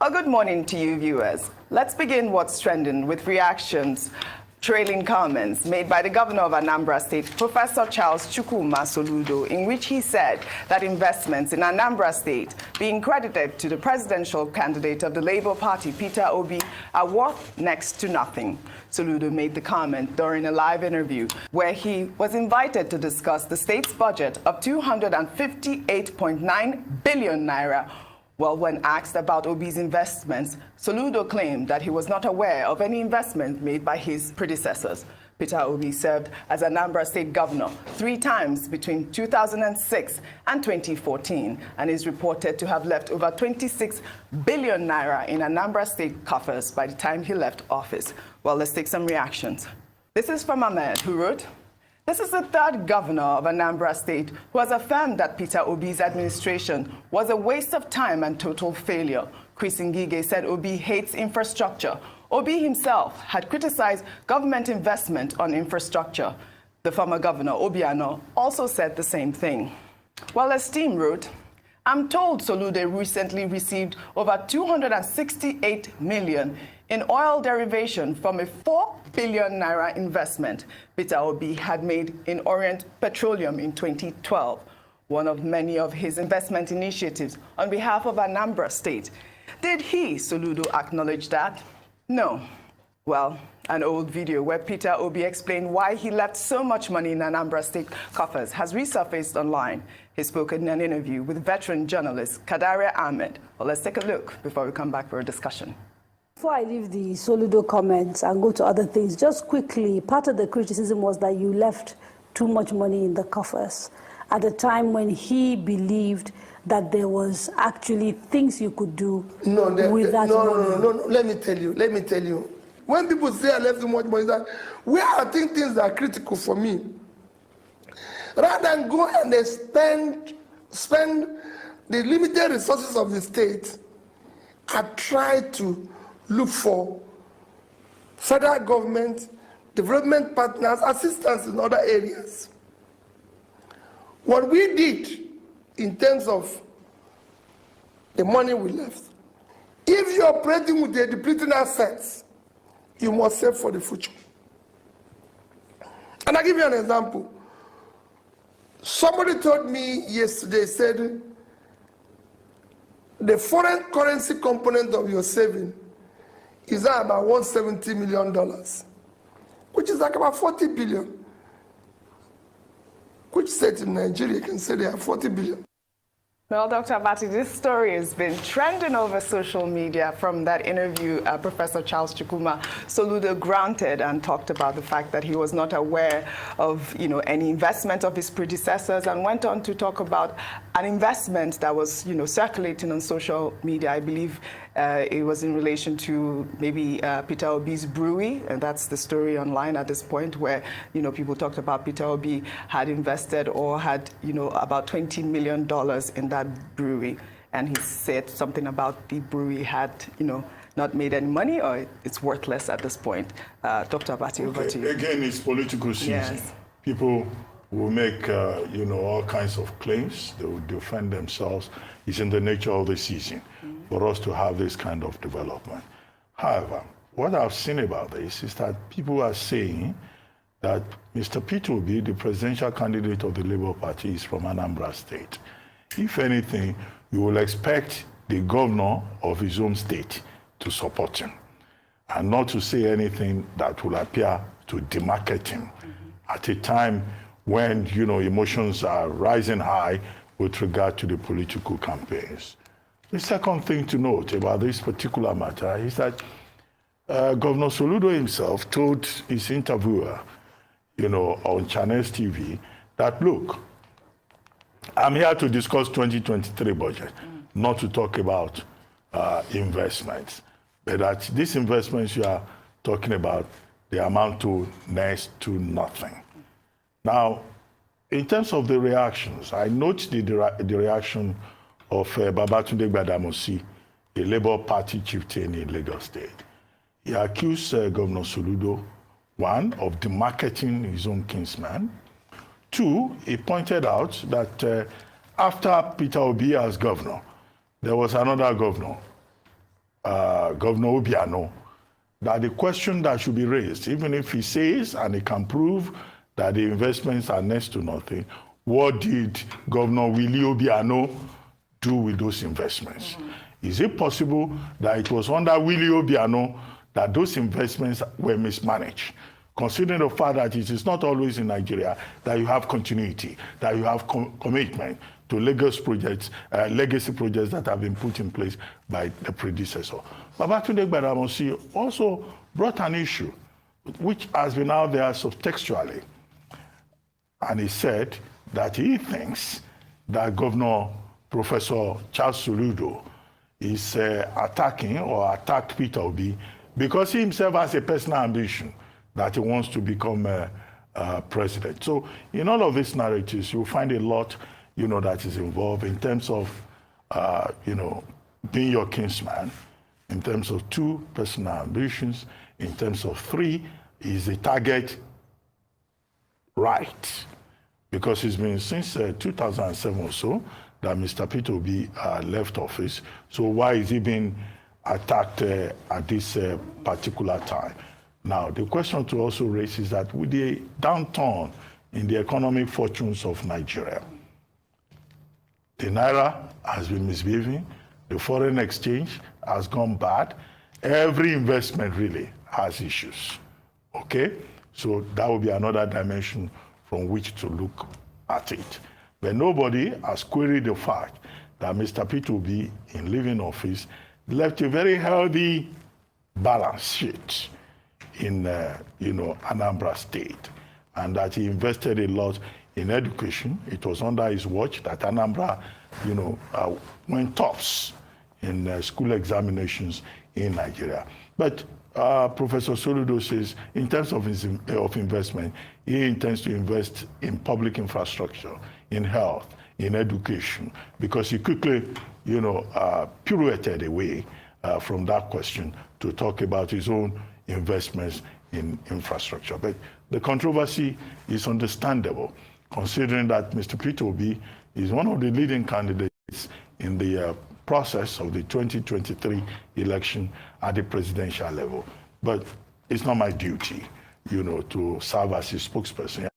A good morning to you, viewers. Let's begin what's trending with reactions trailing comments made by the governor of Anambra State, Professor Charles Chukwuma Soludo, in which he said that investments in Anambra State, being credited to the presidential candidate of the Labour Party, Peter Obi, are worth next to nothing. Soludo made the comment during a live interview where he was invited to discuss the state's budget of 258.9 billion naira. Well, when asked about Obi's investments, Soludo claimed that he was not aware of any investment made by his predecessors. Peter Obi served as Anambra State governor 3 times between 2006 and 2014 and is reported to have left over 26 billion naira in Anambra State coffers by the time he left office. Well, let's take some reactions. This is from Ahmed, who wrote, "This is the 3rd governor of Anambra State who has affirmed that Peter Obi's administration was a waste of time and total failure. Chris Ngige said Obi hates infrastructure. Obi himself had criticized government investment on infrastructure. The former governor, Obiano, also said the same thing." While Esteem wrote, "I'm told Soludo recently received over 268 million in oil derivation from a 4 billion naira investment Peter Obi had made in Orient Petroleum in 2012, one of many of his investment initiatives on behalf of Anambra State. Did he, Soludo, acknowledge that? No. Well, an old video where Peter Obi explained why he left so much money in Anambra State coffers has resurfaced online. He spoke in an interview with veteran journalist Kadaria Ahmed. Well, let's take a look before we come back for a discussion. Before I leave the Soludo comments and go to other things, just quickly, part of the criticism was that you left too much money in the coffers at a time when he believed that there was actually things you could do with that money. No. Let me tell you. When people say I left too much money, that where I think things that are critical for me, rather than go and spend the limited resources of the state, I try to look for federal government, development partners, assistance in other areas. What we did in terms of the money we left, if you're operating with the depleting assets, you must save for the future. And I'll give you an example. Somebody told me yesterday, said, the foreign currency component of your saving is about $170 million, which is like about 40 billion. Which state in Nigeria can say they have 40 billion? Well, Dr. Abati, this story has been trending over social media from that interview Professor Charles Chukwuma Soludo granted and talked about the fact that he was not aware of, any investment of his predecessors, and went on to talk about an investment that was, circulating on social media. I believe it was in relation to maybe Peter Obi's brewery, and that's the story online at this point, where, people talked about Peter Obi had invested or had, about $20 million in that brewery, and he said something about the brewery had, not made any money, or it's worthless at this point. Dr. Abati, over to you. Again, it's political season. Yes. People will make, all kinds of claims. They will defend themselves. It's in the nature of the season for us to have this kind of development. However, what I've seen about this is that people are saying that Mr. Peter Obi, the presidential candidate of the Labour Party, is from Anambra State. If anything, you will expect the governor of his own state to support him and not to say anything that will appear to demarcate him at a time when, emotions are rising high with regard to the political campaigns. The second thing to note about this particular matter is that Governor Soludo himself told his interviewer, on Channels TV, that, look, I'm here to discuss 2023 budget, not to talk about investments. But that these investments you are talking about, they amount to next to nothing. Now, in terms of the reactions, I note the reaction of Babatunde Gbadamosi, a Labour Party chieftain in Lagos State. He accused Governor Soludo, 1, of demarketing his own kinsman. 2, he pointed out that after Peter Obi as governor, there was another governor Governor Obiano, that the question that should be raised, even if he says and he can prove that the investments are next to nothing, what did Governor Willie Obiano do with those investments? Is it possible that it was under Willie Obiano that those investments were mismanaged? Considering the fact that it is not always in Nigeria that you have continuity, that you have commitment to legacy projects that have been put in place by the predecessor. Babatunde Gbadamosi also brought an issue which has been out there subtextually. And he said that he thinks that Governor Professor Charles Soludo is attacking or attacked Peter Obi because he himself has a personal ambition that he wants to become president. So in all of these narratives, you'll find a lot, that is involved in terms of, being your kinsman, in terms of 2, personal ambitions, in terms of 3, is the target right? Because it's been since 2007 or so that Mr. Peter Obi left office. So why is he being attacked at this particular time? Now, the question to also raise is that with the downturn in the economic fortunes of Nigeria, the Naira has been misbehaving, the foreign exchange has gone bad, every investment really has issues, okay? So that will be another dimension from which to look at it. But nobody has queried the fact that Mr. Peter Obi, in leaving office, left a very healthy balance sheet in Anambra State, and that he invested a lot in education. It was under his watch that Anambra, went tops in school examinations in Nigeria. But Professor Soludo says, in terms of investment, he intends to invest in public infrastructure, in health, in education, because he quickly, pirouetted away from that question to talk about his own investments in infrastructure. But the controversy is understandable, considering that Mr. Peter Obi is one of the leading candidates in the process of the 2023 election at the presidential level. But it's not my duty, to serve as his spokesperson.